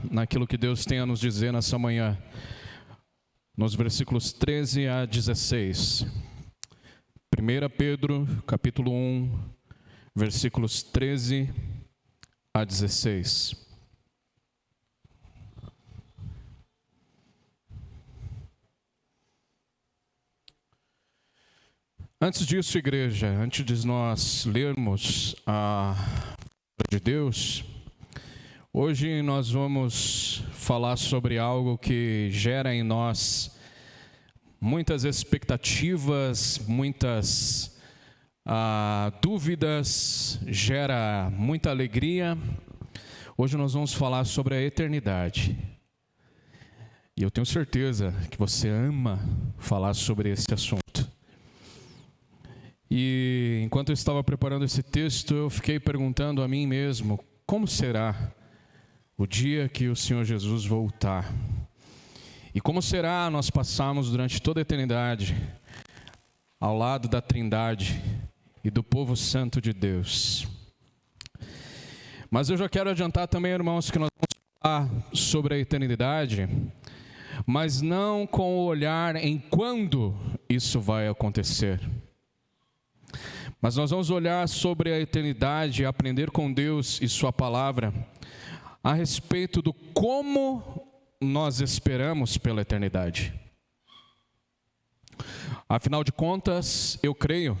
naquilo que Deus tem a nos dizer nessa manhã, nos versículos 13 a 16. 1 Pedro, capítulo 1, versículos 13 a 16. Antes disso, igreja, antes de nós lermos a palavra de Deus, hoje nós vamos falar sobre algo que gera em nós muitas expectativas, muitas dúvidas, gera muita alegria. Hoje nós vamos falar sobre a eternidade. E eu tenho certeza que você ama falar sobre esse assunto. E enquanto eu estava preparando esse texto, eu fiquei perguntando a mim mesmo, como será o dia que o Senhor Jesus voltar? E como será nós passarmos durante toda a eternidade ao lado da Trindade e do povo santo de Deus? Mas eu já quero adiantar também, irmãos, que nós vamos falar sobre a eternidade, mas não com o olhar em quando isso vai acontecer. Mas nós vamos olhar sobre a eternidade e aprender com Deus e Sua palavra a respeito do como nós esperamos pela eternidade. Afinal de contas, eu creio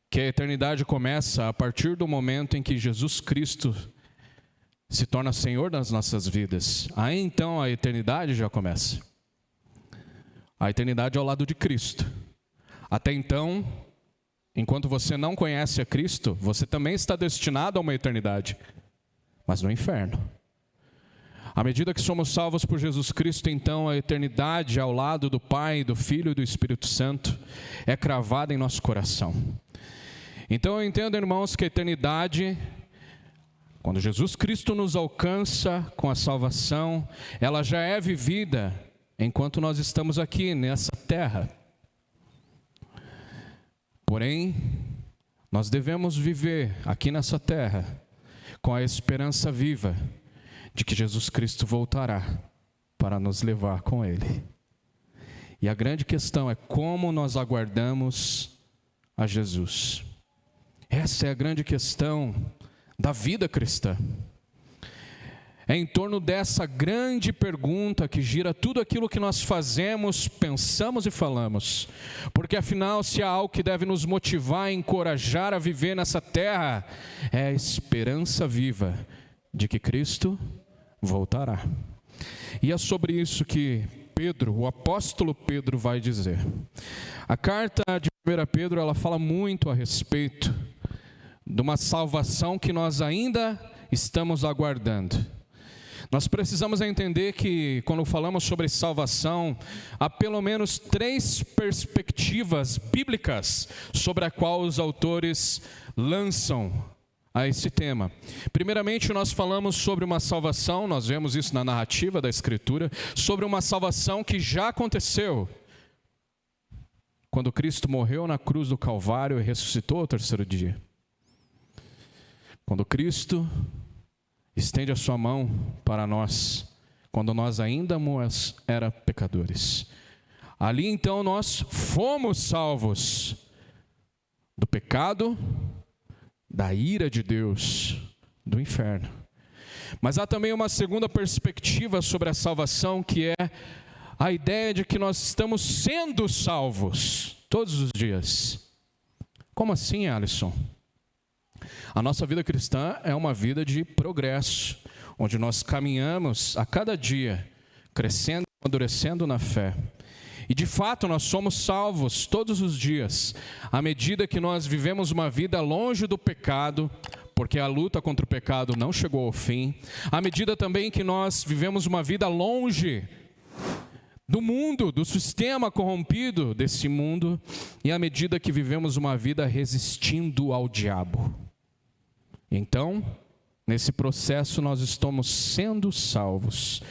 que a eternidade começa a partir do momento em que Jesus Cristo se torna Senhor das nossas vidas. Aí então a eternidade já começa. A eternidade é ao lado de Cristo. Até então, enquanto você não conhece a Cristo, você também está destinado a uma eternidade, mas no inferno. À medida que somos salvos por Jesus Cristo, então a eternidade ao lado do Pai, do Filho e do Espírito Santo é cravada em nosso coração. Então eu entendo, irmãos, que a eternidade, quando Jesus Cristo nos alcança com a salvação, ela já é vivida enquanto nós estamos aqui nessa terra. Porém, nós devemos viver aqui nessa terra com a esperança viva de que Jesus Cristo voltará para nos levar com Ele. E a grande questão é como nós aguardamos a Jesus. Essa é a grande questão da vida cristã. É em torno dessa grande pergunta que gira tudo aquilo que nós fazemos, pensamos e falamos. Porque afinal, se há algo que deve nos motivar, encorajar a viver nessa terra, é a esperança viva de que Cristo voltará. E é sobre isso que Pedro, o apóstolo Pedro, vai dizer. A carta de 1 Pedro, ela fala muito a respeito de uma salvação que nós ainda estamos aguardando. Nós precisamos entender que, quando falamos sobre salvação, há pelo menos 3 perspectivas bíblicas sobre a qual os autores lançam a esse tema. Primeiramente, nós falamos sobre uma salvação, nós vemos isso na narrativa da Escritura, sobre uma salvação que já aconteceu, quando Cristo morreu na cruz do Calvário e ressuscitou ao 3º dia. Quando Cristo estende a sua mão para nós, quando nós ainda éramos pecadores. Ali então nós fomos salvos do pecado, da ira de Deus, do inferno. Mas há também uma segunda perspectiva sobre a salvação, que é a ideia de que nós estamos sendo salvos todos os dias. Como assim, Alisson? A nossa vida cristã é uma vida de progresso, onde nós caminhamos a cada dia, crescendo e amadurecendo na fé. E de fato nós somos salvos todos os dias, à medida que nós vivemos uma vida longe do pecado, porque a luta contra o pecado não chegou ao fim, à medida também que nós vivemos uma vida longe do mundo, do sistema corrompido desse mundo, e à medida que vivemos uma vida resistindo ao diabo. Então, nesse processo nós estamos sendo salvos.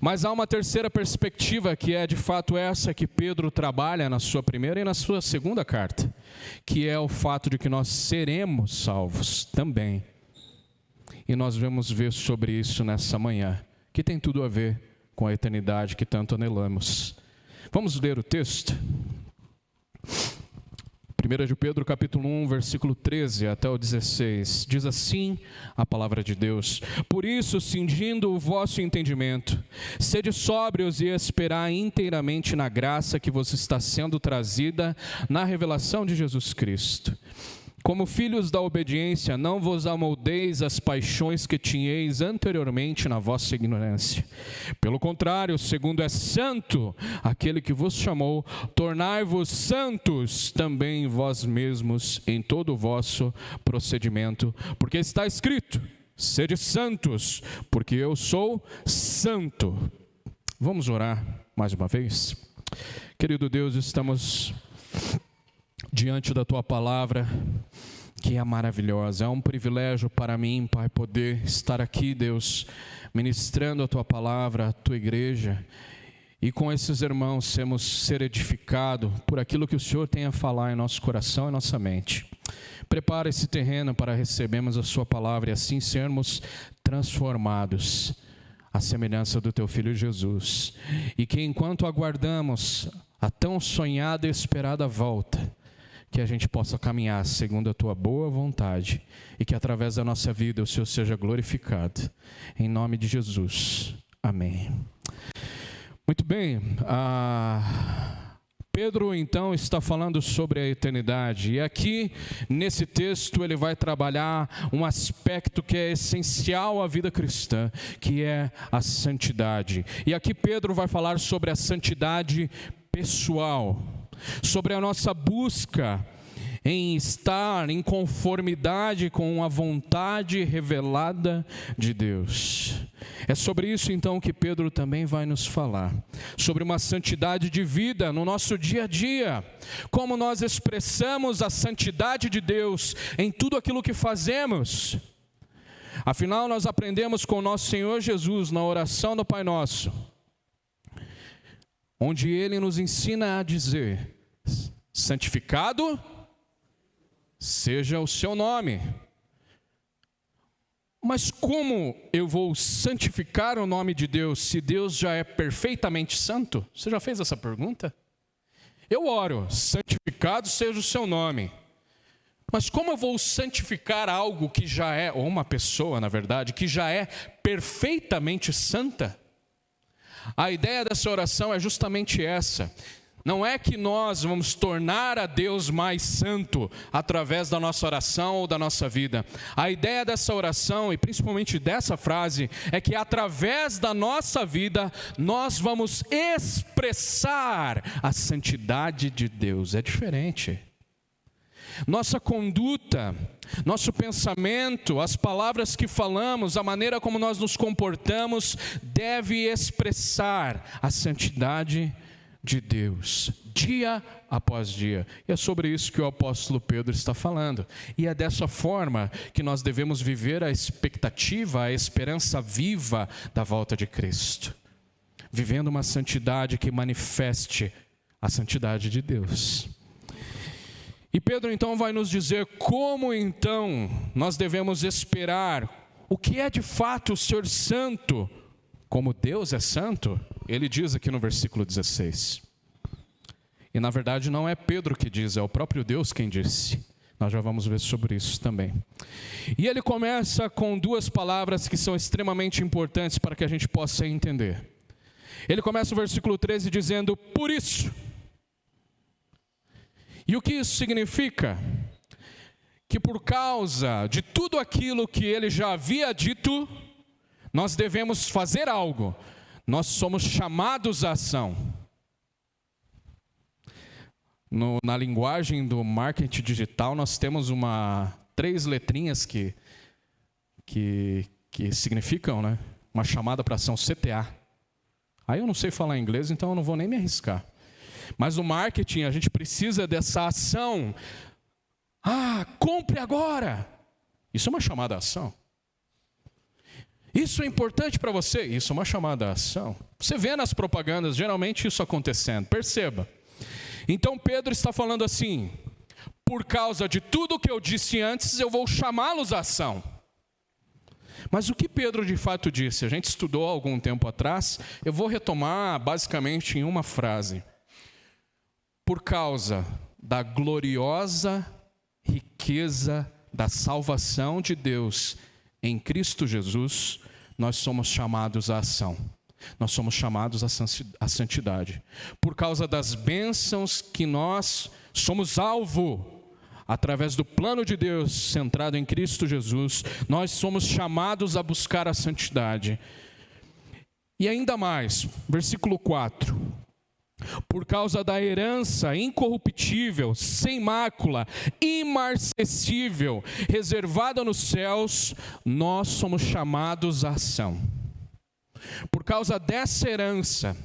Mas há uma terceira perspectiva, que é de fato essa que Pedro trabalha na sua primeira e na sua segunda carta, que é o fato de que nós seremos salvos também. E nós vamos ver sobre isso nessa manhã, que tem tudo a ver com a eternidade que tanto anelamos. Vamos ler o texto? 1 de Pedro capítulo 1, versículo 13 até o 16, diz assim a palavra de Deus: por isso, cingindo o vosso entendimento, sede sóbrios e esperai inteiramente na graça que vos está sendo trazida na revelação de Jesus Cristo. Como filhos da obediência, não vos amoldeis às paixões que tinhais anteriormente na vossa ignorância. Pelo contrário, segundo é santo aquele que vos chamou, tornai-vos santos também vós mesmos em todo o vosso procedimento, porque está escrito: sede santos, porque eu sou santo. Vamos orar mais uma vez? Querido Deus, estamos diante da Tua palavra, que é maravilhosa. É um privilégio para mim, Pai, poder estar aqui, Deus, ministrando a Tua palavra, a Tua igreja, e com esses irmãos ser edificados por aquilo que o Senhor tem a falar em nosso coração e nossa mente. Prepara esse terreno para recebermos a Sua palavra e assim sermos transformados à semelhança do Teu Filho Jesus. E que enquanto aguardamos a tão sonhada e esperada volta, que a gente possa caminhar segundo a Tua boa vontade e que através da nossa vida o Senhor seja glorificado. Em nome de Jesus. Amém. Muito bem. Pedro então está falando sobre a eternidade. E aqui nesse texto ele vai trabalhar um aspecto que é essencial à vida cristã, que é a santidade. E aqui Pedro vai falar sobre a santidade pessoal, sobre a nossa busca em estar em conformidade com a vontade revelada de Deus. É sobre isso então que Pedro também vai nos falar, sobre uma santidade de vida no nosso dia a dia, como nós expressamos a santidade de Deus em tudo aquilo que fazemos. Afinal, nós aprendemos com o nosso Senhor Jesus na oração do Pai Nosso, onde Ele nos ensina a dizer: santificado seja o seu nome. Mas como eu vou santificar o nome de Deus se Deus já é perfeitamente santo? Você já fez essa pergunta? Eu oro: santificado seja o seu nome. Mas como eu vou santificar algo que já é, ou uma pessoa, na verdade, que já é perfeitamente santa? A ideia dessa oração é justamente essa. Não é que nós vamos tornar a Deus mais santo através da nossa oração ou da nossa vida. A ideia dessa oração, e principalmente dessa frase, é que através da nossa vida, nós vamos expressar a santidade de Deus. É diferente. Nossa conduta, nosso pensamento, as palavras que falamos, a maneira como nós nos comportamos, deve expressar a santidade de Deus, dia após dia. E é sobre isso que o apóstolo Pedro está falando. E é dessa forma que nós devemos viver a expectativa, a esperança viva da volta de Cristo, vivendo uma santidade que manifeste a santidade de Deus. E Pedro então vai nos dizer como então nós devemos esperar o que é de fato ser santo, como Deus é santo. Ele diz aqui no versículo 16. E na verdade não é Pedro que diz, é o próprio Deus quem disse. Nós já vamos ver sobre isso também. E ele começa com duas palavras que são extremamente importantes para que a gente possa entender. Ele começa o versículo 13 dizendo: por isso. E o que isso significa? Que por causa de tudo aquilo que ele já havia dito, nós devemos fazer algo. Nós somos chamados à ação. Na linguagem do marketing digital, nós temos 3 letrinhas que significam, né, uma chamada para ação, CTA. Aí eu não sei falar inglês, então eu não vou nem me arriscar. Mas no marketing a gente precisa dessa ação. Compre agora. Isso é uma chamada à ação. Isso é importante para você. Isso é uma chamada à ação. Você vê nas propagandas geralmente isso acontecendo. Perceba. Então Pedro está falando assim: por causa de tudo que eu disse antes, eu vou chamá-los à ação. Mas o que Pedro de fato disse? A gente estudou há algum tempo atrás, eu vou retomar basicamente em uma frase. Por causa da gloriosa riqueza da salvação de Deus em Cristo Jesus, nós somos chamados à ação. Nós somos chamados à santidade. Por causa das bênçãos que nós somos alvo, através do plano de Deus centrado em Cristo Jesus, nós somos chamados a buscar a santidade. E ainda mais, versículo 4. Por causa da herança incorruptível, sem mácula, imarcessível, reservada nos céus, nós somos chamados à ação. Por causa dessa herança,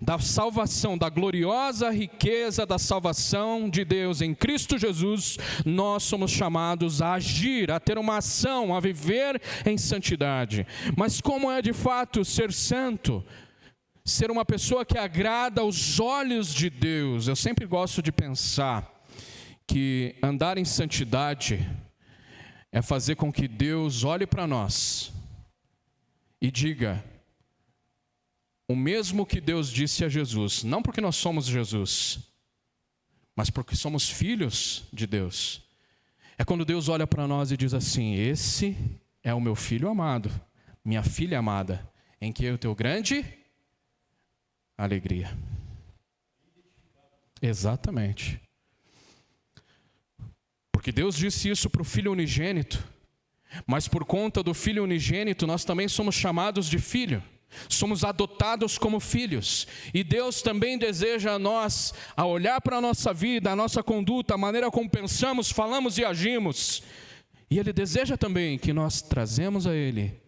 da salvação, da gloriosa riqueza da salvação de Deus em Cristo Jesus, nós somos chamados a agir, a ter uma ação, a viver em santidade. Mas como é de fato ser santo? Ser uma pessoa que agrada aos olhos de Deus. Eu sempre gosto de pensar que andar em santidade é fazer com que Deus olhe para nós e diga o mesmo que Deus disse a Jesus, não porque nós somos Jesus, mas porque somos filhos de Deus. É quando Deus olha para nós e diz assim: esse é o meu filho amado, minha filha amada, em que eu tenho grande alegria. Exatamente. Porque Deus disse isso para o Filho unigênito, mas por conta do Filho unigênito nós também somos chamados de filho. Somos adotados como filhos, e Deus também deseja a nós, a olhar para a nossa vida, a nossa conduta, a maneira como pensamos, falamos e agimos, e Ele deseja também que nós trazemos a Ele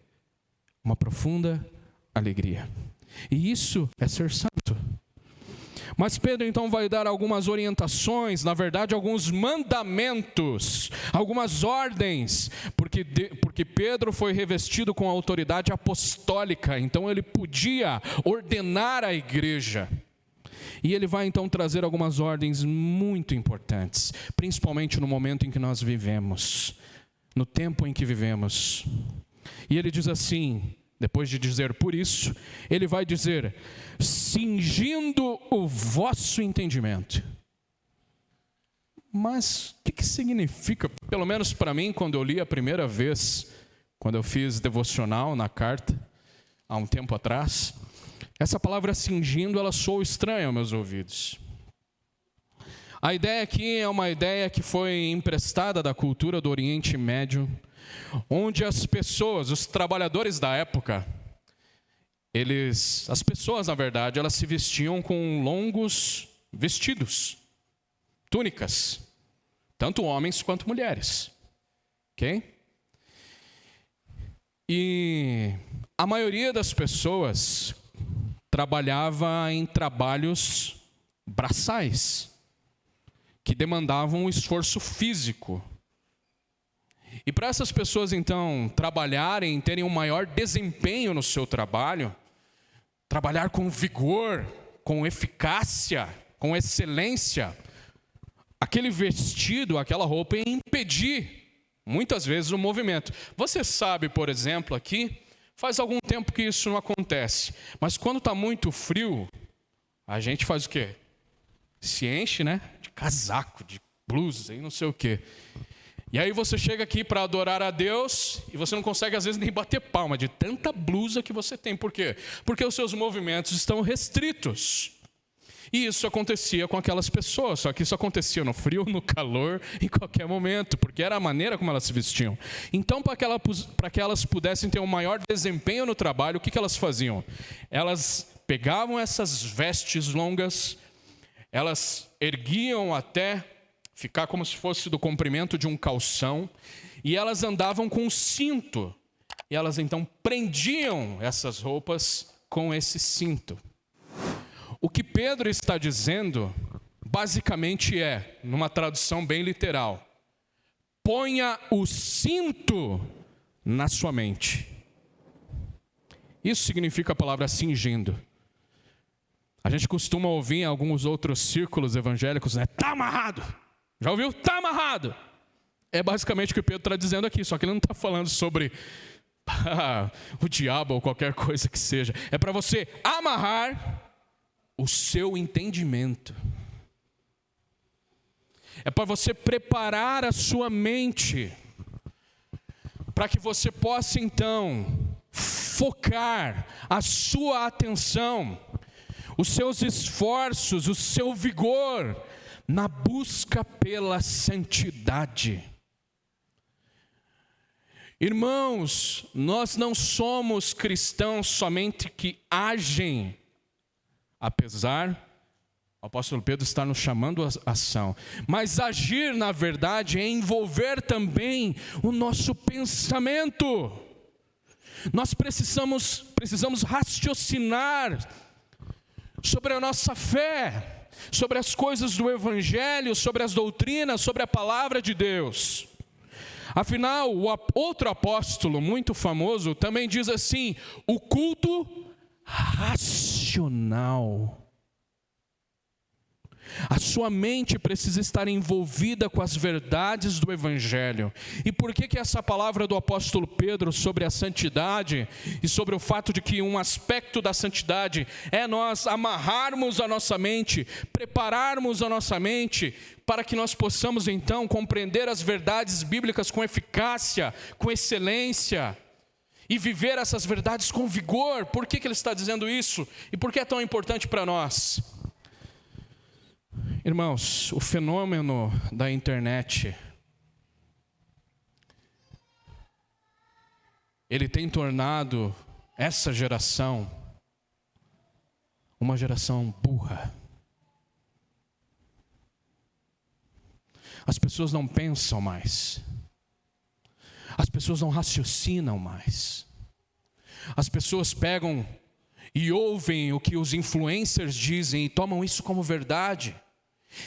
uma profunda alegria, e isso é ser santo. Mas Pedro então vai dar algumas orientações, na verdade alguns mandamentos, algumas ordens, porque Pedro foi revestido com a autoridade apostólica, então ele podia ordenar a igreja. E ele vai então trazer algumas ordens muito importantes, principalmente no momento em que nós vivemos, no tempo em que vivemos. E ele diz assim, depois de dizer por isso, ele vai dizer: cingindo o vosso entendimento. Mas o que significa? Pelo menos para mim, quando eu li a primeira vez, quando eu fiz devocional na carta, há um tempo atrás, essa palavra cingindo, ela soou estranha aos meus ouvidos. A ideia aqui é uma ideia que foi emprestada da cultura do Oriente Médio, onde as pessoas, os trabalhadores da época, as pessoas, na verdade, elas se vestiam com longos vestidos, túnicas, tanto homens quanto mulheres, ok? E a maioria das pessoas trabalhava em trabalhos braçais, que demandavam um esforço físico. E para essas pessoas, então, trabalharem, terem um maior desempenho no seu trabalho, trabalhar com vigor, com eficácia, com excelência, aquele vestido, aquela roupa ia impedir, muitas vezes, o movimento. Você sabe, por exemplo, aqui, faz algum tempo que isso não acontece, mas quando está muito frio, a gente faz o quê? Se enche, né? De casaco, de blusa e não sei o quê. E aí você chega aqui para adorar a Deus e você não consegue às vezes nem bater palma de tanta blusa que você tem. Por quê? Porque os seus movimentos estão restritos. E isso acontecia com aquelas pessoas, só que isso acontecia no frio, no calor, em qualquer momento, porque era a maneira como elas se vestiam. Então, para que elas pudessem ter um maior desempenho no trabalho, o que elas faziam? Elas pegavam essas vestes longas, elas erguiam até ficar como se fosse do comprimento de um calção, e elas andavam com um cinto, e elas então prendiam essas roupas com esse cinto. O que Pedro está dizendo, basicamente numa tradução bem literal: ponha o cinto na sua mente. Isso significa a palavra cingindo. A gente costuma ouvir em alguns outros círculos evangélicos, né? Tá amarrado. Já ouviu? Está amarrado. É basicamente o que Pedro está dizendo aqui, só que ele não está falando sobre o diabo ou qualquer coisa que seja. É para você amarrar o seu entendimento. É para você preparar a sua mente, para que você possa então focar a sua atenção, os seus esforços, o seu vigor na busca pela santidade. Irmãos, nós não somos cristãos somente que agem, apesar o apóstolo Pedro está nos chamando a ação, mas agir na verdade é envolver também o nosso pensamento. Nós precisamos raciocinar sobre a nossa fé, sobre as coisas do Evangelho, sobre as doutrinas, sobre a palavra de Deus. Afinal, o outro apóstolo muito famoso também diz assim: o culto racional. A sua mente precisa estar envolvida com as verdades do Evangelho. E por que essa palavra do apóstolo Pedro sobre a santidade e sobre o fato de que um aspecto da santidade é nós amarrarmos a nossa mente, prepararmos a nossa mente para que nós possamos então compreender as verdades bíblicas com eficácia, com excelência e viver essas verdades com vigor? Por que ele está dizendo isso? E por que é tão importante para nós? Irmãos, o fenômeno da internet, ele tem tornado essa geração uma geração burra. As pessoas não pensam mais. As pessoas não raciocinam mais. As pessoas pegam e ouvem o que os influencers dizem e tomam isso como verdade.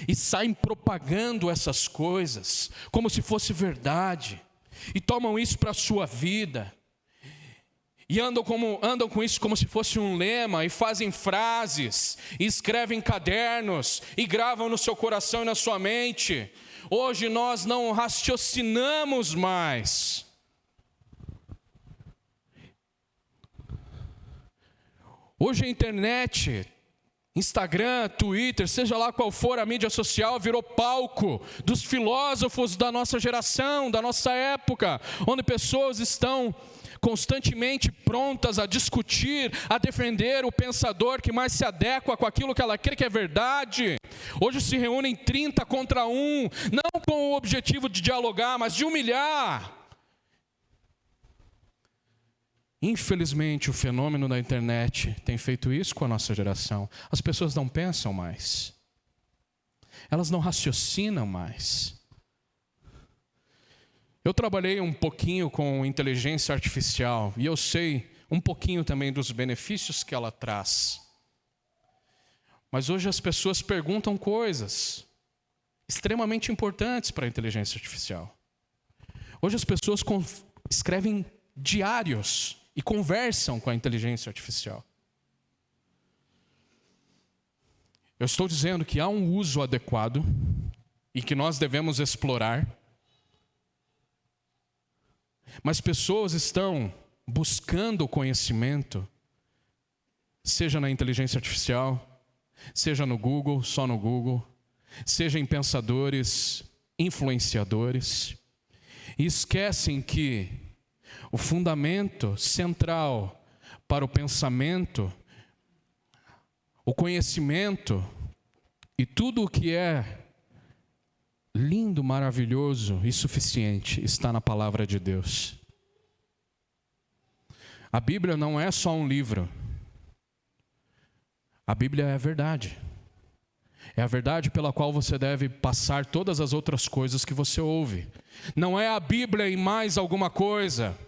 E saem propagando essas coisas como se fosse verdade. E tomam isso para a sua vida. E andam com isso como se fosse um lema. E fazem frases. E escrevem cadernos. E gravam no seu coração e na sua mente. Hoje nós não raciocinamos mais. Hoje a internet, Instagram, Twitter, seja lá qual for a mídia social, virou palco dos filósofos da nossa geração, da nossa época, onde pessoas estão constantemente prontas a discutir, a defender o pensador que mais se adequa com aquilo que ela crê que é verdade. Hoje se reúnem 30 contra 1, não com o objetivo de dialogar, mas de humilhar. Infelizmente, o fenômeno da internet tem feito isso com a nossa geração. As pessoas não pensam mais. Elas não raciocinam mais. Eu trabalhei um pouquinho com inteligência artificial e eu sei um pouquinho também dos benefícios que ela traz. Mas hoje as pessoas perguntam coisas extremamente importantes para a inteligência artificial. Hoje as pessoas escrevem diários e conversam com a inteligência artificial. Eu estou dizendo que há um uso adequado e que nós devemos explorar, mas pessoas estão buscando conhecimento, seja na inteligência artificial, seja no Google, só no Google, seja em pensadores, influenciadores, e esquecem que o fundamento central para o pensamento, o conhecimento e tudo o que é lindo, maravilhoso e suficiente está na palavra de Deus. A Bíblia não é só um livro. A Bíblia é a verdade. É a verdade pela qual você deve passar todas as outras coisas que você ouve. Não é a Bíblia e mais alguma coisa.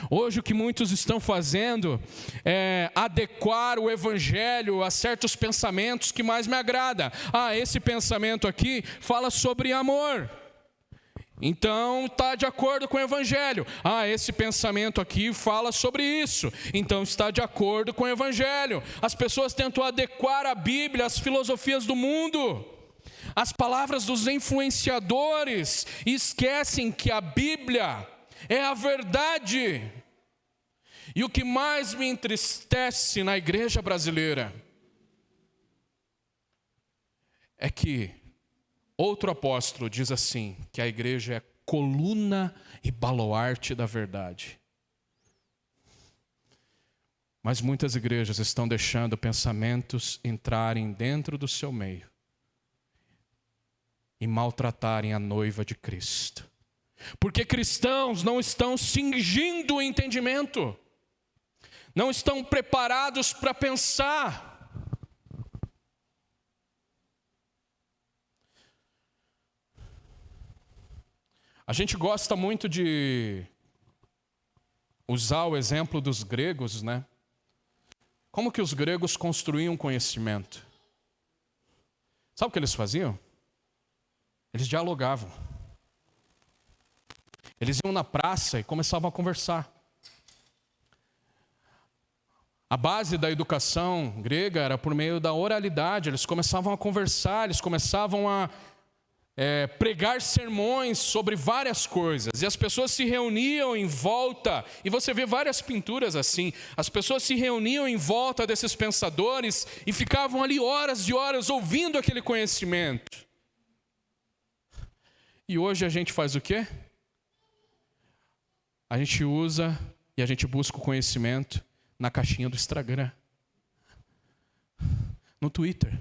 Hoje o que muitos estão fazendo é adequar o Evangelho a certos pensamentos que mais me agrada. Esse pensamento aqui fala sobre amor, então está de acordo com o Evangelho. Esse pensamento aqui fala sobre isso, então está de acordo com o Evangelho. As pessoas tentam adequar a Bíblia às filosofias do mundo, às palavras dos influenciadores, e esquecem que a Bíblia é a verdade. E o que mais me entristece na igreja brasileira é que outro apóstolo diz assim, que a igreja é coluna e baluarte da verdade. Mas muitas igrejas estão deixando pensamentos entrarem dentro do seu meio e maltratarem a noiva de Cristo. Porque cristãos não estão cingindo o entendimento, não estão preparados para pensar. A gente gosta muito de usar o exemplo dos gregos, né? Como que os gregos construíam conhecimento? Sabe o que eles faziam? Eles dialogavam. Eles iam na praça e começavam a conversar. A base da educação grega era por meio da oralidade. Eles começavam a conversar, eles começavam a pregar sermões sobre várias coisas. E as pessoas se reuniam em volta. E você vê várias pinturas assim. As pessoas se reuniam em volta desses pensadores e ficavam ali horas e horas ouvindo aquele conhecimento. E hoje a gente faz o quê? A gente usa e a gente busca o conhecimento na caixinha do Instagram, no Twitter.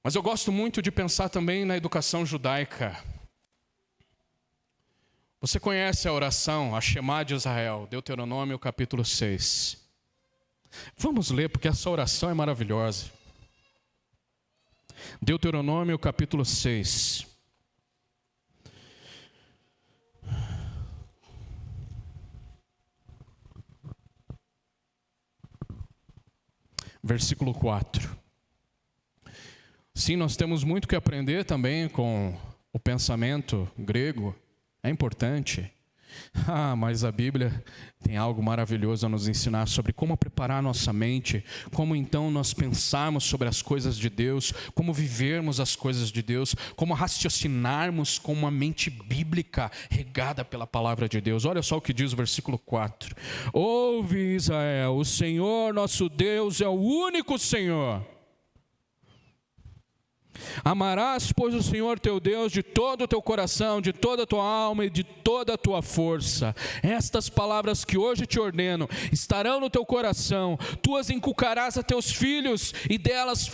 Mas eu gosto muito de pensar também na educação judaica. Você conhece a oração, a Shema de Israel, Deuteronômio capítulo 6. Vamos ler, porque essa oração é maravilhosa. Deuteronômio capítulo 6. Versículo 4. Sim, nós temos muito que aprender também com o pensamento grego, é importante. Mas a Bíblia tem algo maravilhoso a nos ensinar sobre como preparar nossa mente, como então nós pensarmos sobre as coisas de Deus, como vivermos as coisas de Deus, como raciocinarmos com uma mente bíblica regada pela palavra de Deus. Olha só o que diz o versículo 4. Ouve, Israel, o Senhor nosso Deus é o único Senhor. Amarás, pois, o Senhor teu Deus de todo o teu coração, de toda a tua alma e de toda a tua força. Estas palavras que hoje te ordeno estarão no teu coração, tu as inculcarás a teus filhos, e delas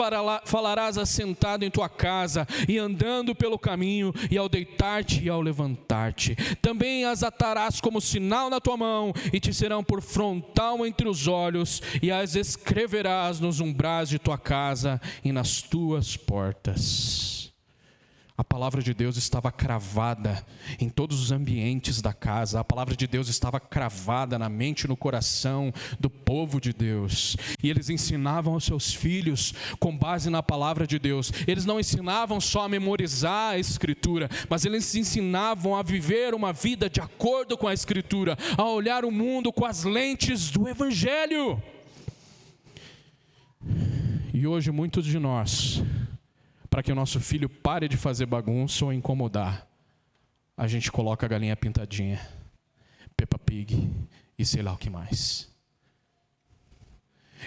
falarás assentado em tua casa, e andando pelo caminho, e ao deitar-te e ao levantar-te. Também as atarás como sinal na tua mão, e te serão por frontal entre os olhos, e as escreverás nos umbrais de tua casa e nas tuas portas. A palavra de Deus estava cravada em todos os ambientes da casa. A palavra de Deus estava cravada na mente e no coração do povo de Deus. E eles ensinavam aos seus filhos com base na palavra de Deus. Eles não ensinavam só a memorizar a Escritura, mas eles ensinavam a viver uma vida de acordo com a Escritura, a olhar o mundo com as lentes do Evangelho. E hoje muitos de nós, para que o nosso filho pare de fazer bagunça ou incomodar, a gente coloca a galinha pintadinha, Peppa Pig e sei lá o que mais.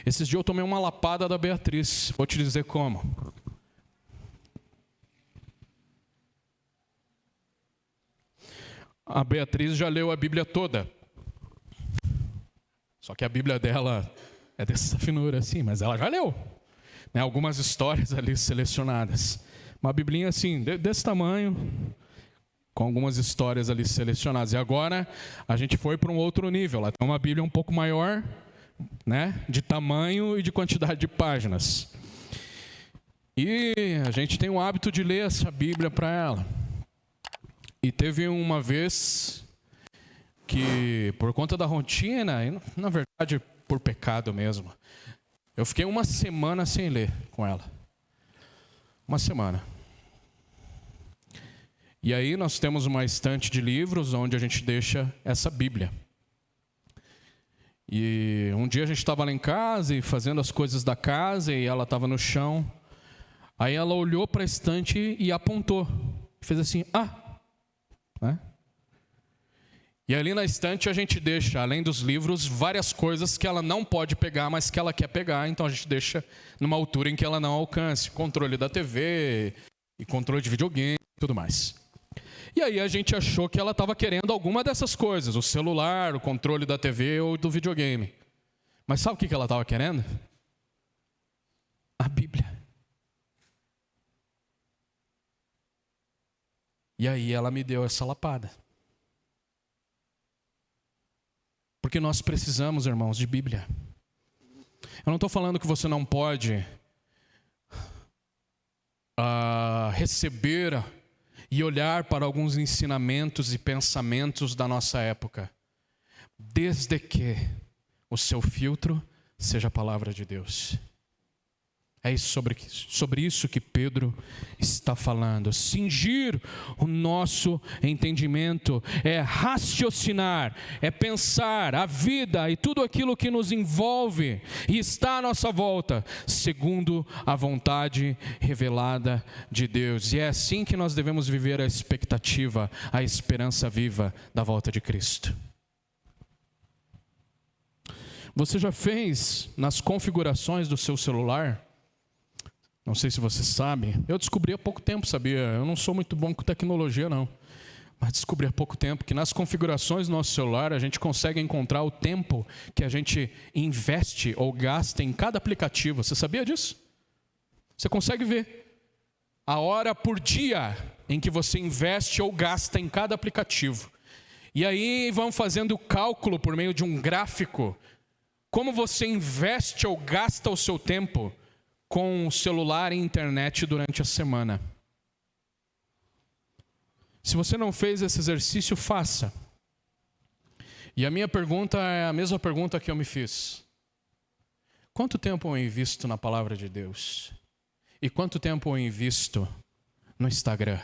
Esses dias eu tomei uma lapada da Beatriz, vou te dizer como. A Beatriz já leu a Bíblia toda, só que a Bíblia dela é dessa finura assim, mas ela já leu. Algumas histórias ali selecionadas. Uma biblinha assim, desse tamanho, com algumas histórias ali selecionadas. E agora a gente foi para um outro nível. Ela tem uma Bíblia um pouco maior, né, de tamanho e de quantidade de páginas. E a gente tem o hábito de ler essa Bíblia para ela. E teve uma vez que, por conta da rotina, e na verdade por pecado mesmo, eu fiquei uma semana sem ler com ela. Uma semana. E aí nós temos uma estante de livros onde a gente deixa essa Bíblia. E um dia a gente estava lá em casa e fazendo as coisas da casa e ela estava no chão. Aí ela olhou para a estante e apontou. Fez assim, E ali na estante a gente deixa, além dos livros, várias coisas que ela não pode pegar, mas que ela quer pegar. Então a gente deixa numa altura em que ela não alcance. Controle da TV, e controle de videogame e tudo mais. E aí a gente achou que ela estava querendo alguma dessas coisas. O celular, o controle da TV ou do videogame. Mas sabe o que ela estava querendo? A Bíblia. E aí ela me deu essa lapada. Porque nós precisamos, irmãos, de Bíblia. Eu não estou falando que você não pode receber e olhar para alguns ensinamentos e pensamentos da nossa época, desde que o seu filtro seja a palavra de Deus. É sobre isso que Pedro está falando. Cingir o nosso entendimento é raciocinar, é pensar a vida e tudo aquilo que nos envolve e está à nossa volta, segundo a vontade revelada de Deus. E é assim que nós devemos viver a expectativa, a esperança viva da volta de Cristo. Você já fez nas configurações do seu celular? Não sei se você sabe, eu descobri há pouco tempo, sabia? Eu não sou muito bom com tecnologia, não. Mas descobri há pouco tempo que nas configurações do nosso celular a gente consegue encontrar o tempo que a gente investe ou gasta em cada aplicativo. Você sabia disso? Você consegue ver a hora por dia em que você investe ou gasta em cada aplicativo. E aí vão fazendo o cálculo por meio de um gráfico, como você investe ou gasta o seu tempo com o celular e internet durante a semana. Se você não fez esse exercício, faça. E a minha pergunta é a mesma pergunta que eu me fiz. Quanto tempo eu invisto na palavra de Deus? E quanto tempo eu invisto no Instagram?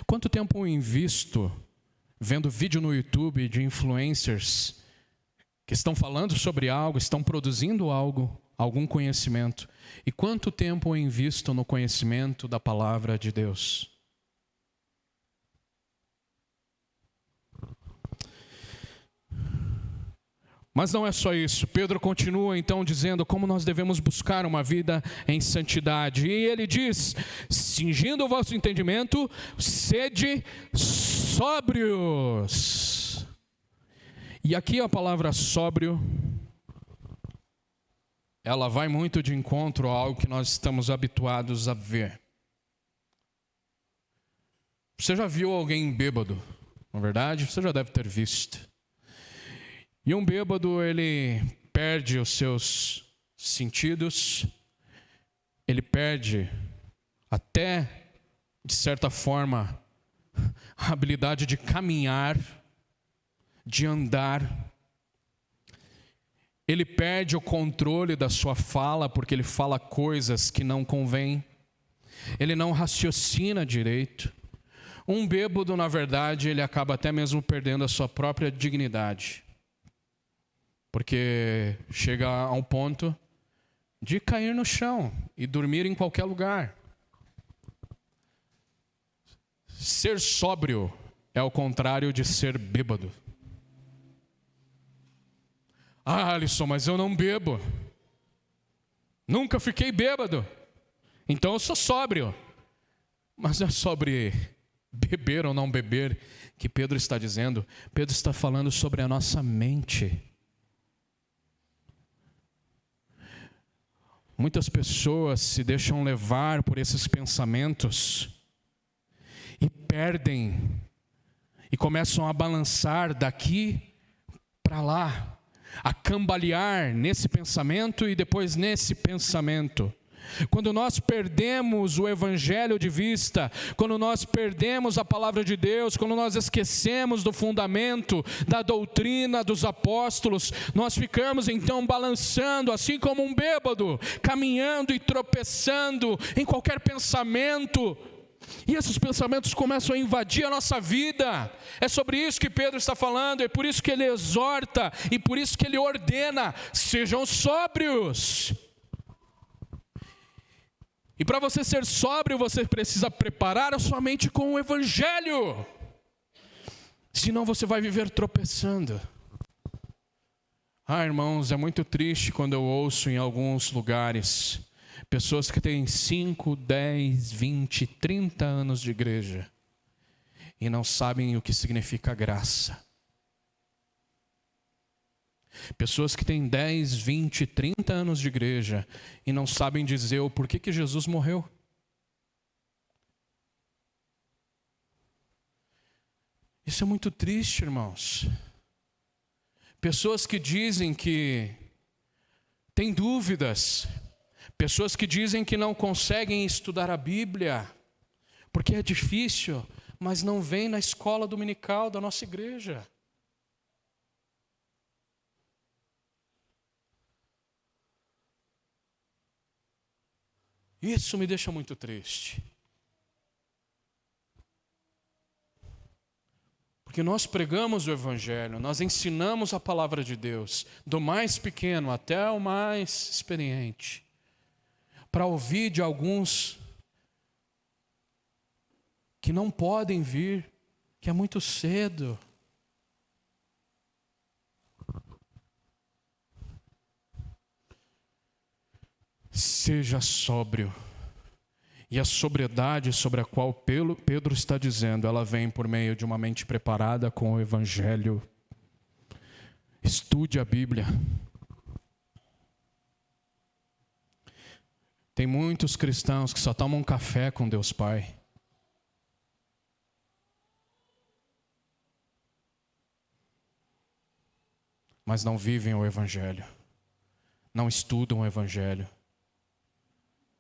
Quanto tempo eu invisto vendo vídeo no YouTube de influencers que estão falando sobre algo, estão produzindo algo, algum conhecimento? E quanto tempo eu invisto no conhecimento da palavra de Deus? Mas não é só isso. Pedro continua então dizendo como nós devemos buscar uma vida em santidade. E ele diz: cingindo o vosso entendimento, sede sóbrios. E aqui a palavra sóbrio, ela vai muito de encontro a algo que nós estamos habituados a ver. Você já viu alguém bêbado? Na verdade, você já deve ter visto. E um bêbado, ele perde os seus sentidos, ele perde até, de certa forma, a habilidade de caminhar, de andar. Ele perde o controle da sua fala, porque ele fala coisas que não convêm. Ele não raciocina direito. Um bêbado, na verdade, ele acaba até mesmo perdendo a sua própria dignidade. Porque chega a um ponto de cair no chão e dormir em qualquer lugar. Ser sóbrio é o contrário de ser bêbado. Ah, Alisson, mas eu não bebo. Nunca fiquei bêbado. Então eu sou sóbrio. Mas não é sobre beber ou não beber que Pedro está dizendo. Pedro está falando sobre a nossa mente. Muitas pessoas se deixam levar por esses pensamentos e perdem e começam a balançar daqui para lá, a cambalear nesse pensamento e depois nesse pensamento. Quando nós perdemos o Evangelho de vista, quando nós perdemos a palavra de Deus, quando nós esquecemos do fundamento, da doutrina dos apóstolos, nós ficamos então balançando, assim como um bêbado, caminhando e tropeçando em qualquer pensamento. E esses pensamentos começam a invadir a nossa vida. É sobre isso que Pedro está falando, é por isso que ele exorta e por isso que ele ordena: sejam sóbrios. E para você ser sóbrio, você precisa preparar a sua mente com o Evangelho. Senão você vai viver tropeçando. Irmãos, é muito triste quando eu ouço em alguns lugares pessoas que têm 5, 10, 20, 30 anos de igreja e não sabem o que significa graça. Pessoas que têm 10, 20, 30 anos de igreja e não sabem dizer o porquê que Jesus morreu. Isso é muito triste, irmãos. Pessoas que dizem que têm dúvidas. Pessoas que dizem que não conseguem estudar a Bíblia porque é difícil, mas não vêm na escola dominical da nossa igreja. Isso me deixa muito triste. Porque nós pregamos o Evangelho, nós ensinamos a palavra de Deus, do mais pequeno até o mais experiente, para ouvir de alguns que não podem vir, que é muito cedo. Seja sóbrio. E a sobriedade sobre a qual Pedro está dizendo, ela vem por meio de uma mente preparada com o Evangelho. Estude a Bíblia. Tem muitos cristãos que só tomam café com Deus Pai. Mas não vivem o Evangelho. Não estudam o Evangelho.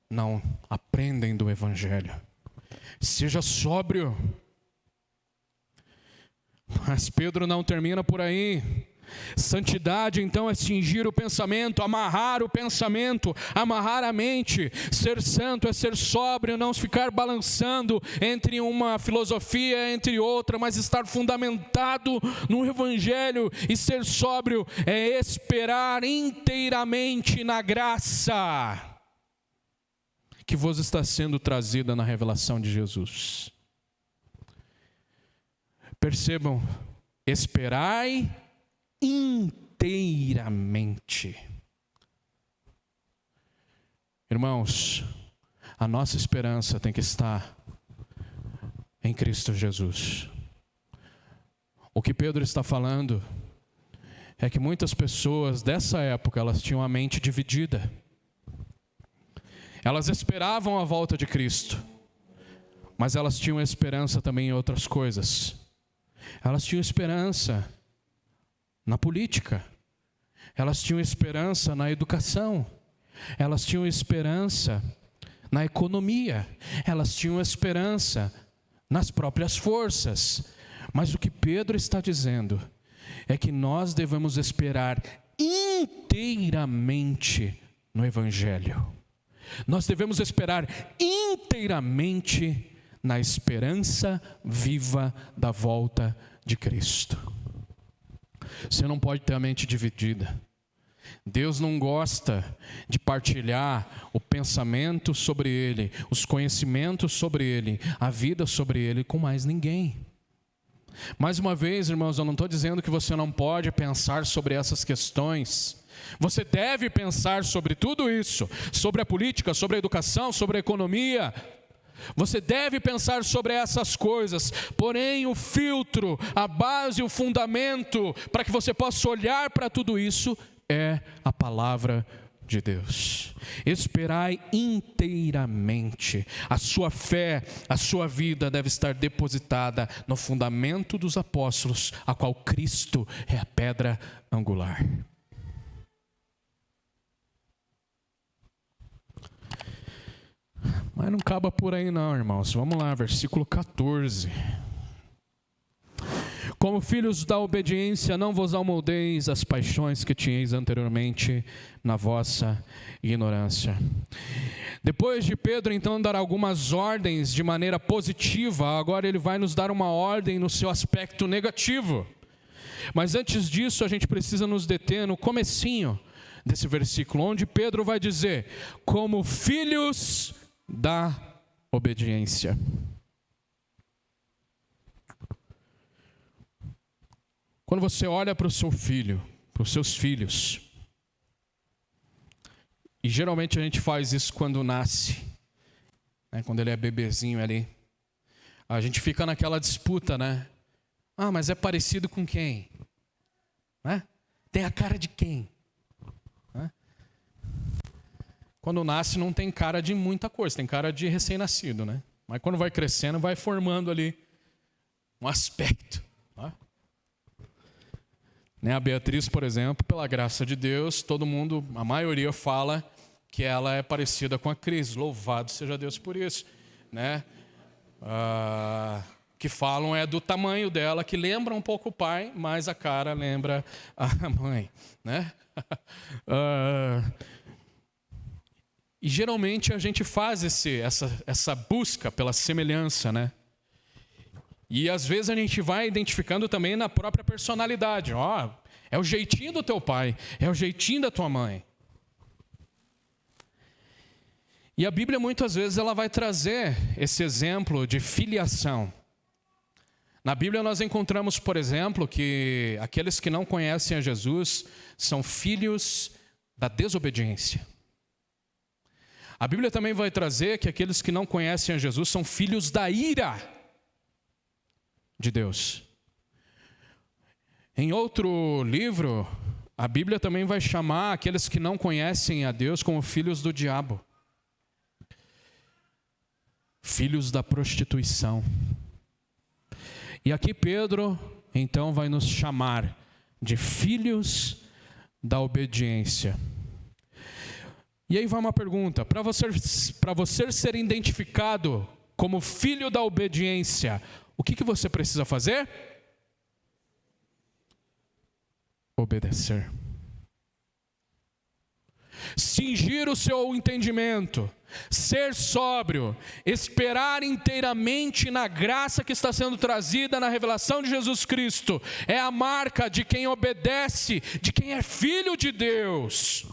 Não aprendem do Evangelho. Seja sóbrio. Mas Pedro não termina por aí. Santidade então é cingir o pensamento, amarrar o pensamento, amarrar a mente. Ser santo é ser sóbrio, não ficar balançando entre uma filosofia entre outra, mas estar fundamentado no Evangelho. E ser sóbrio é esperar inteiramente na graça que vos está sendo trazida na revelação de Jesus. Percebam, esperai inteiramente. Irmãos, a nossa esperança tem que estar em Cristo Jesus. O que Pedro está falando é que muitas pessoas dessa época, elas tinham a mente dividida. Elas esperavam a volta de Cristo, mas elas tinham esperança também em outras coisas. Elas tinham esperança na política, elas tinham esperança na educação, elas tinham esperança na economia, elas tinham esperança nas próprias forças. Mas o que Pedro está dizendo é que nós devemos esperar inteiramente no Evangelho. Nós devemos esperar inteiramente na esperança viva da volta de Cristo. Você não pode ter a mente dividida. Deus não gosta de partilhar o pensamento sobre Ele, os conhecimentos sobre Ele, a vida sobre Ele com mais ninguém. Mais uma vez, irmãos, eu não estou dizendo que você não pode pensar sobre essas questões. Você deve pensar sobre tudo isso, sobre a política, sobre a educação, sobre a economia. Você deve pensar sobre essas coisas, porém o filtro, a base, o fundamento, para que você possa olhar para tudo isso, é a palavra de Deus. Esperai inteiramente. A sua fé, a sua vida deve estar depositada no fundamento dos apóstolos, a qual Cristo é a pedra angular. Mas não acaba por aí não, irmãos. Vamos lá, versículo 14. Como filhos da obediência, não vos amoldeis as paixões que tinhais anteriormente na vossa ignorância. Depois de Pedro, então, dar algumas ordens de maneira positiva, agora ele vai nos dar uma ordem no seu aspecto negativo. Mas antes disso, a gente precisa nos deter no comecinho desse versículo, onde Pedro vai dizer, como filhos da obediência. Quando você olha para o seu filho, para os seus filhos, e geralmente a gente faz isso quando nasce, né? Quando ele é bebezinho ali, a gente fica naquela disputa, né? Ah, mas é parecido com quem? Né? Tem a cara de quem? Né? Quando nasce não tem cara de muita coisa, tem cara de recém-nascido, né? Mas quando vai crescendo, vai formando ali um aspecto. Né? A Beatriz, por exemplo, pela graça de Deus, todo mundo, a maioria fala que ela é parecida com a Cris. Louvado seja Deus por isso. Né? Que falam é do tamanho dela, que lembra um pouco o pai, mas a cara lembra a mãe. Né? E geralmente a gente faz essa busca pela semelhança, né? E às vezes a gente vai identificando também na própria personalidade. Ó, é o jeitinho do teu pai, é o jeitinho da tua mãe. E a Bíblia muitas vezes ela vai trazer esse exemplo de filiação. Na Bíblia nós encontramos, por exemplo, que aqueles que não conhecem a Jesus são filhos da desobediência. A Bíblia também vai trazer que aqueles que não conhecem a Jesus são filhos da ira de Deus. Em outro livro, a Bíblia também vai chamar aqueles que não conhecem a Deus como filhos do diabo. Filhos da prostituição. E aqui Pedro, então, vai nos chamar de filhos da obediência. E aí vai uma pergunta, para você ser identificado como filho da obediência, o que você precisa fazer? Obedecer. Cingir o seu entendimento, ser sóbrio, esperar inteiramente na graça que está sendo trazida na revelação de Jesus Cristo, é a marca de quem obedece, de quem é filho de Deus.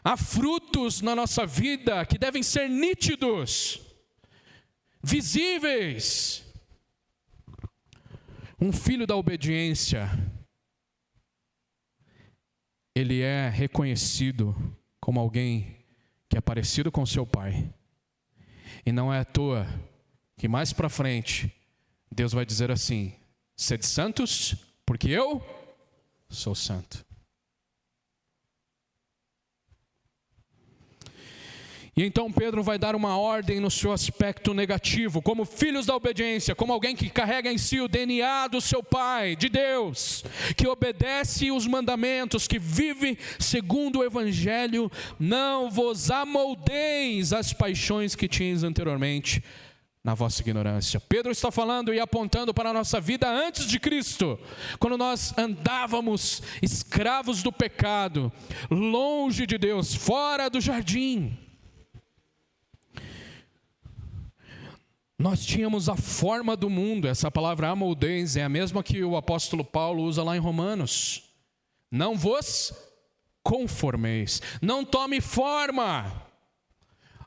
Há frutos na nossa vida que devem ser nítidos, visíveis. Um filho da obediência, ele é reconhecido como alguém que é parecido com seu pai. E não é à toa que mais para frente Deus vai dizer assim: sede santos, porque eu sou santo. E então Pedro vai dar uma ordem no seu aspecto negativo, como filhos da obediência, como alguém que carrega em si o DNA do seu pai, de Deus, que obedece os mandamentos, que vive segundo o evangelho. Não vos amoldeis às paixões que tinhas anteriormente na vossa ignorância. Pedro está falando e apontando para a nossa vida antes de Cristo, quando nós andávamos escravos do pecado, longe de Deus, fora do jardim. Nós tínhamos a forma do mundo. Essa palavra amoldeis é a mesma que o apóstolo Paulo usa lá em Romanos. Não vos conformeis, não tome forma.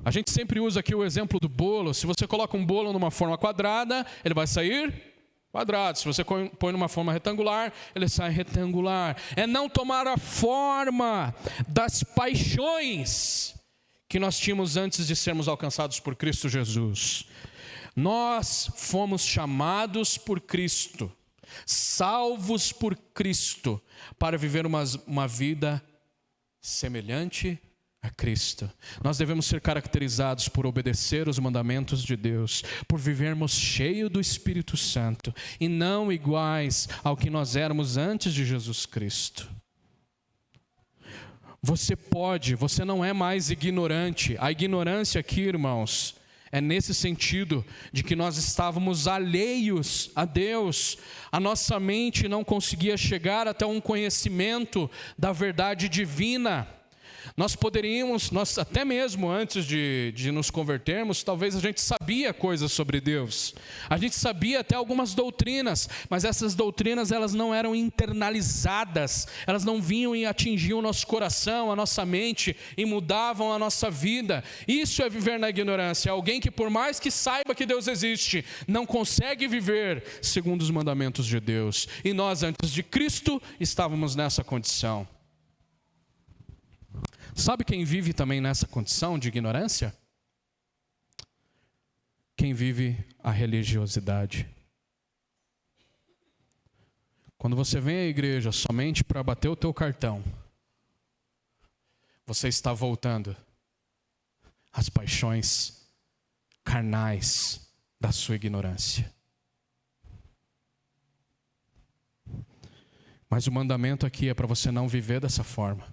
A gente sempre usa aqui o exemplo do bolo. Se você coloca um bolo numa forma quadrada, ele vai sair quadrado. Se você põe numa forma retangular, ele sai retangular. É não tomar a forma das paixões que nós tínhamos antes de sermos alcançados por Cristo Jesus. Nós fomos chamados por Cristo, salvos por Cristo, para viver uma vida semelhante a Cristo. Nós devemos ser caracterizados por obedecer os mandamentos de Deus, por vivermos cheios do Espírito Santo e não iguais ao que nós éramos antes de Jesus Cristo. Você não é mais ignorante. A ignorância aqui, irmãos, é nesse sentido de que nós estávamos alheios a Deus. A nossa mente não conseguia chegar até um conhecimento da verdade divina. Nós poderíamos, até mesmo antes de nos convertermos, talvez a gente sabia coisas sobre Deus. A gente sabia até algumas doutrinas, mas essas doutrinas elas não eram internalizadas, elas não vinham e atingiam o nosso coração, a nossa mente e mudavam a nossa vida. Isso é viver na ignorância. É alguém que por mais que saiba que Deus existe, não consegue viver segundo os mandamentos de Deus. E nós antes de Cristo estávamos nessa condição. Sabe quem vive também nessa condição de ignorância? Quem vive a religiosidade. Quando você vem à igreja somente para bater o teu cartão, você está voltando às paixões carnais da sua ignorância. Mas o mandamento aqui é para você não viver dessa forma.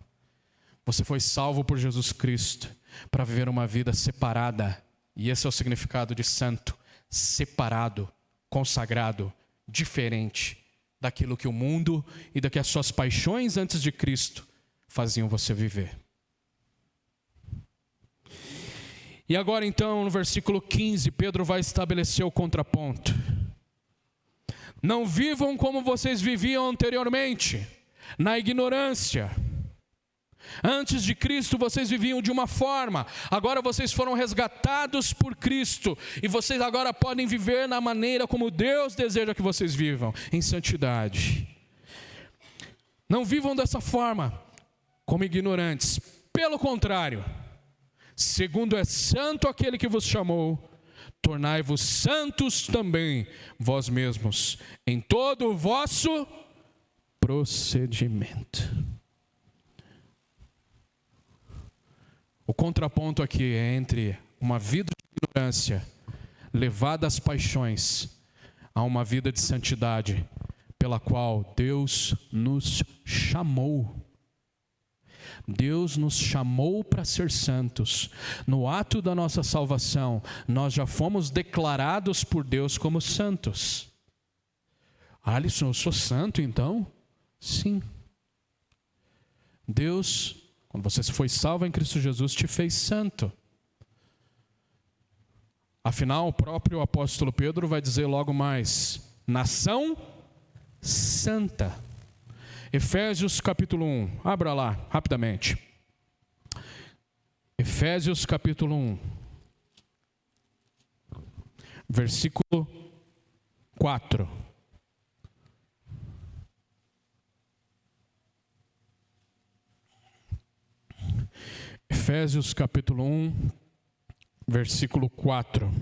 Você foi salvo por Jesus Cristo para viver uma vida separada. E esse é o significado de santo. Separado, consagrado, diferente daquilo que o mundo e daquilo que as suas paixões antes de Cristo faziam você viver. E agora então, no versículo 15, Pedro vai estabelecer o contraponto. Não vivam como vocês viviam anteriormente, na ignorância. Antes de Cristo vocês viviam de uma forma, agora vocês foram resgatados por Cristo, e vocês agora podem viver na maneira como Deus deseja que vocês vivam, em santidade. Não vivam dessa forma, como ignorantes, pelo contrário, segundo é santo aquele que vos chamou, tornai-vos santos também vós mesmos, em todo o vosso procedimento. O contraponto aqui é entre uma vida de ignorância, levada às paixões, a uma vida de santidade, pela qual Deus nos chamou. Deus nos chamou para ser santos. No ato da nossa salvação, nós já fomos declarados por Deus como santos. Alisson, eu sou santo então? Sim. Deus, quando você foi salvo em Cristo Jesus, te fez santo. Afinal, o próprio apóstolo Pedro vai dizer logo mais: nação santa. Efésios capítulo 1, abra lá, rapidamente. Efésios capítulo 1, versículo 4. Efésios capítulo 1, versículo 4.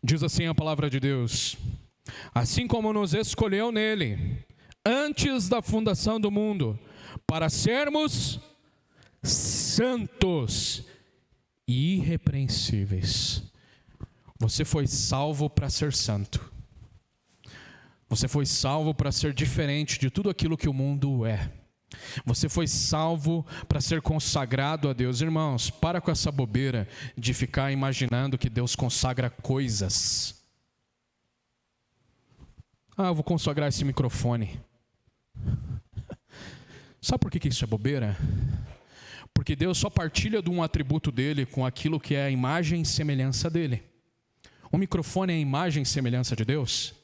Diz assim a palavra de Deus: assim como nos escolheu nele, antes da fundação do mundo, para sermos santos e irrepreensíveis. Você foi salvo para ser santo. Você foi salvo para ser diferente de tudo aquilo que o mundo é. Você foi salvo para ser consagrado a Deus. Irmãos, para com essa bobeira de ficar imaginando que Deus consagra coisas. Eu vou consagrar esse microfone. Sabe por que isso é bobeira? Porque Deus só partilha de um atributo dele com aquilo que é a imagem e semelhança dele. O microfone é a imagem e semelhança de Deus?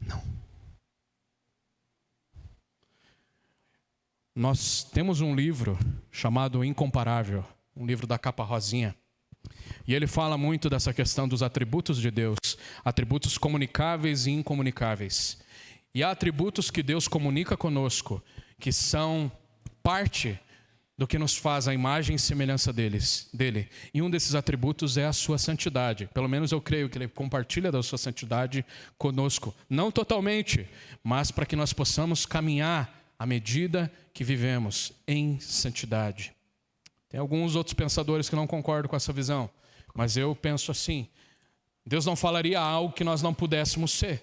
Não. Nós temos um livro chamado Incomparável, um livro da capa rosinha. E ele fala muito dessa questão dos atributos de Deus, atributos comunicáveis e incomunicáveis. E há atributos que Deus comunica conosco, que são parte do que nos faz a imagem e semelhança dele. E um desses atributos é a sua santidade. Pelo menos eu creio que ele compartilha da sua santidade conosco. Não totalmente, mas para que nós possamos caminhar à medida que vivemos em santidade. Tem alguns outros pensadores que não concordam com essa visão, mas eu penso assim: Deus não falaria algo que nós não pudéssemos ser.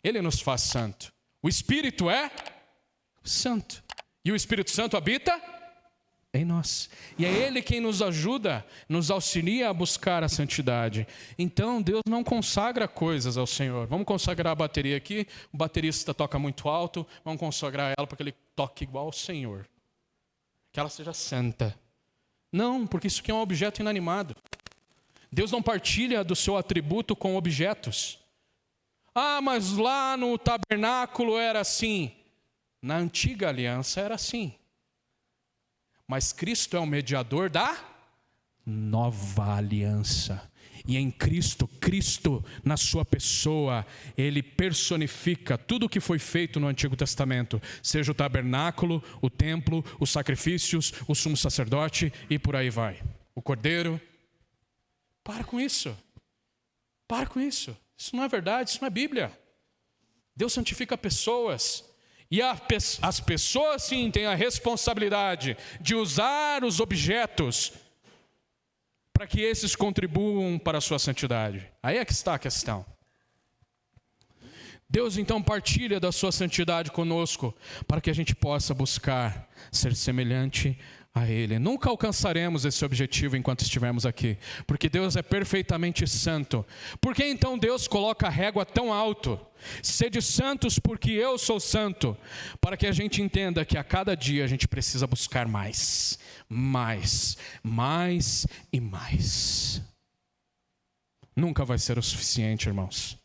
Ele nos faz santo. O Espírito é santo. E o Espírito Santo habita em nós. E é Ele quem nos ajuda, nos auxilia a buscar a santidade. Então Deus não consagra coisas ao Senhor. Vamos consagrar a bateria aqui, o baterista toca muito alto, vamos consagrar ela para que ele toque igual ao Senhor. Que ela seja santa. Não, porque isso aqui é um objeto inanimado. Deus não partilha do seu atributo com objetos. Ah, mas lá no tabernáculo era assim. Na antiga aliança era assim. Mas Cristo é o mediador da nova aliança. E em Cristo, na sua pessoa, Ele personifica tudo o que foi feito no Antigo Testamento. Seja o tabernáculo, o templo, os sacrifícios, o sumo sacerdote e por aí vai. O cordeiro. Para com isso. Para com isso. Isso não é verdade, isso não é Bíblia. Deus santifica pessoas. E as pessoas, sim, têm a responsabilidade de usar os objetos para que esses contribuam para a sua santidade. Aí é que está a questão. Deus, então, partilha da sua santidade conosco para que a gente possa buscar ser semelhante a Ele. Nunca alcançaremos esse objetivo enquanto estivermos aqui, porque Deus é perfeitamente santo. Por que então Deus coloca a régua tão alto? Sede santos porque eu sou santo, para que a gente entenda que a cada dia a gente precisa buscar mais e mais. Nunca vai ser o suficiente, irmãos.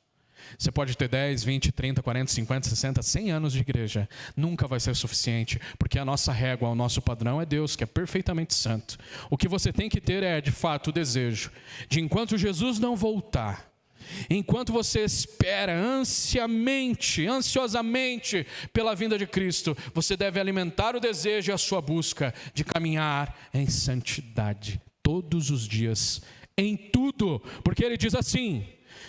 Você pode ter 10, 20, 30, 40, 50, 60, 100 anos de igreja. Nunca vai ser suficiente, porque a nossa régua, o nosso padrão é Deus, que é perfeitamente santo. O que você tem que ter é, de fato, o desejo de, enquanto Jesus não voltar, enquanto você espera ansiosamente pela vinda de Cristo, você deve alimentar o desejo e a sua busca de caminhar em santidade todos os dias, em tudo, porque Ele diz assim: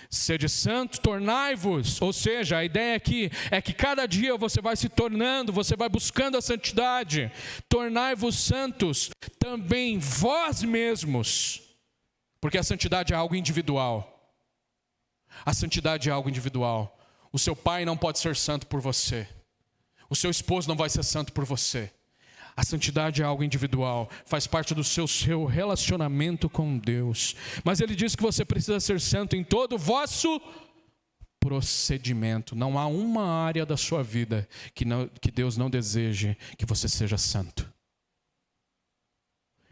sede santo, tornai-vos. Ou seja, a ideia aqui é que cada dia você vai se tornando, você vai buscando a santidade. Tornai-vos santos também vós mesmos, porque a santidade é algo individual. A santidade é algo individual. O seu pai não pode ser santo por você. O seu esposo não vai ser santo por você. A santidade é algo individual, faz parte do seu relacionamento com Deus. Mas Ele diz que você precisa ser santo em todo o vosso procedimento. Não há uma área da sua vida que Deus não deseje que você seja santo.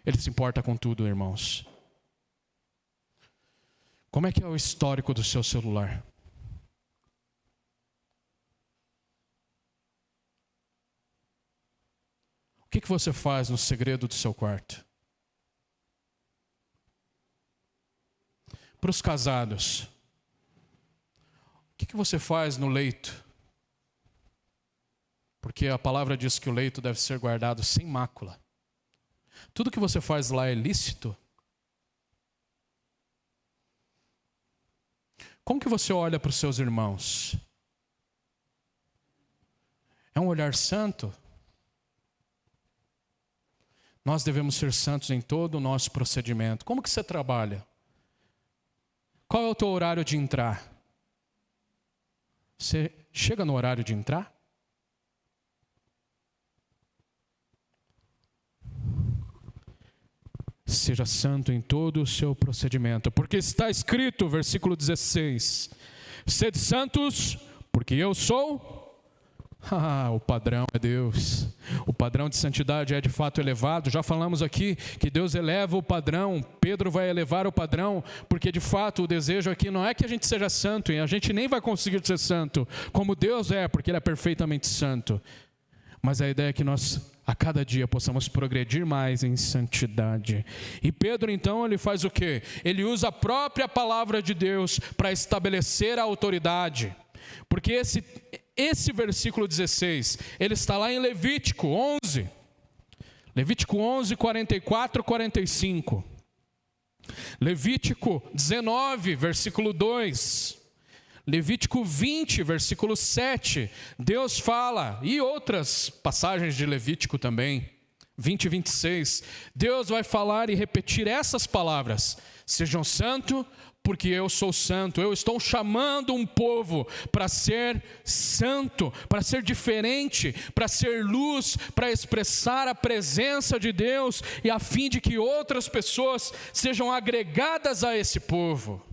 Ele se importa com tudo, irmãos. Como é que é o histórico do seu celular? O que você faz no segredo do seu quarto? Para os casados, o que você faz no leito? Porque a palavra diz que o leito deve ser guardado sem mácula. Tudo que você faz lá é lícito? Como que você olha para os seus irmãos? É um olhar santo? Nós devemos ser santos em todo o nosso procedimento. Como que você trabalha? Qual é o teu horário de entrar? Você chega no horário de entrar? Seja santo em todo o seu procedimento, porque está escrito, versículo 16: sede santos, porque eu sou... o padrão é Deus. O padrão de santidade é de fato elevado. Já falamos aqui que Deus eleva o padrão. Pedro vai elevar o padrão, porque de fato o desejo aqui não é que a gente seja santo, e a gente nem vai conseguir ser santo como Deus é, porque Ele é perfeitamente santo. Mas a ideia é que nós, a cada dia, possamos progredir mais em santidade. E Pedro, então, ele faz o quê? Ele usa a própria palavra de Deus para estabelecer a autoridade. Porque esse versículo 16, ele está lá em Levítico 11. Levítico 11, 44, 45. Levítico 19, versículo 2. Levítico 20, versículo 7, Deus fala, e outras passagens de Levítico também, 20 e 26, Deus vai falar e repetir essas palavras: sejam santos, porque eu sou santo. Eu estou chamando um povo para ser santo, para ser diferente, para ser luz, para expressar a presença de Deus e a fim de que outras pessoas sejam agregadas a esse povo.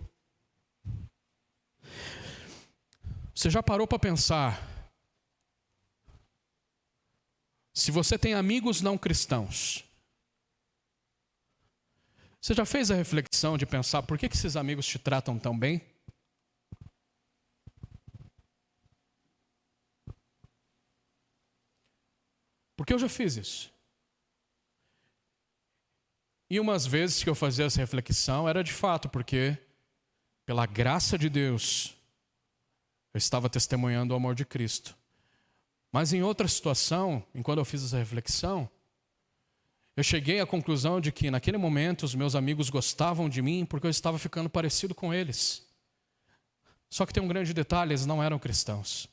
Você já parou para pensar? Se você tem amigos não cristãos, você já fez a reflexão de pensar por que esses amigos te tratam tão bem? Porque eu já fiz isso. E umas vezes que eu fazia essa reflexão era de fato porque, pela graça de Deus, eu estava testemunhando o amor de Cristo. Mas em outra situação, enquanto eu fiz essa reflexão, eu cheguei à conclusão de que naquele momento os meus amigos gostavam de mim porque eu estava ficando parecido com eles. Só que tem um grande detalhe, eles não eram cristãos.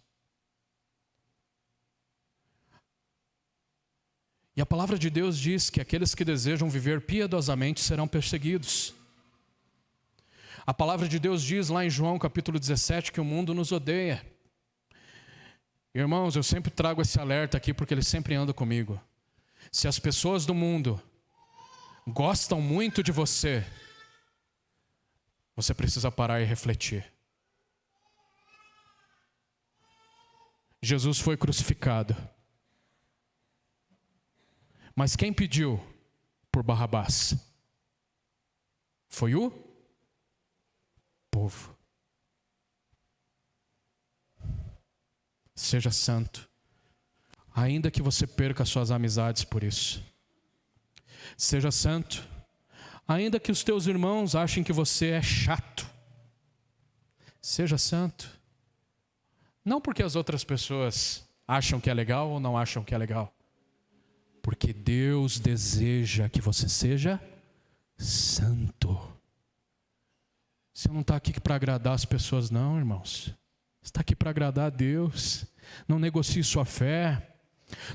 E a palavra de Deus diz que aqueles que desejam viver piedosamente serão perseguidos. A palavra de Deus diz lá em João capítulo 17 que o mundo nos odeia. Irmãos, eu sempre trago esse alerta aqui porque ele sempre anda comigo. Se as pessoas do mundo gostam muito de você, você precisa parar e refletir. Jesus foi crucificado. Mas quem pediu por Barrabás? Foi o povo. Seja santo. Ainda que você perca suas amizades por isso. Seja santo. Ainda que os teus irmãos achem que você é chato. Seja santo. Não porque as outras pessoas acham que é legal ou não acham que é legal. Porque Deus deseja que você seja santo. Você não está aqui para agradar as pessoas não, irmãos. Você está aqui para agradar a Deus. Não negocie sua fé.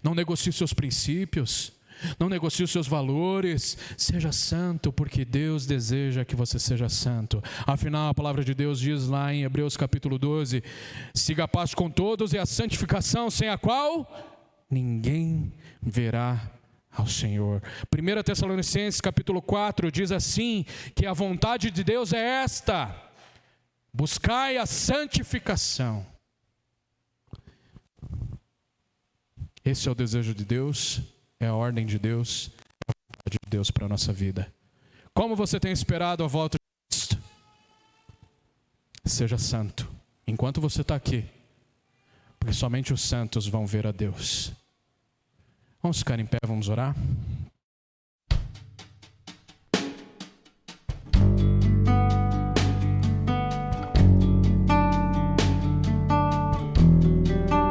Não negocie seus princípios, não negocie os seus valores. Seja santo, porque Deus deseja que você seja santo. Afinal, a palavra de Deus diz lá em Hebreus capítulo 12: siga a paz com todos e a santificação, sem a qual ninguém verá ao Senhor. 1 Tessalonicenses capítulo 4 diz assim, que a vontade de Deus é esta: buscai a santificação. Esse é o desejo de Deus, é a ordem de Deus, é a vontade de Deus para a nossa vida. Como você tem esperado a volta de Cristo? Seja santo, enquanto você está aqui, porque somente os santos vão ver a Deus. Vamos ficar em pé, vamos orar?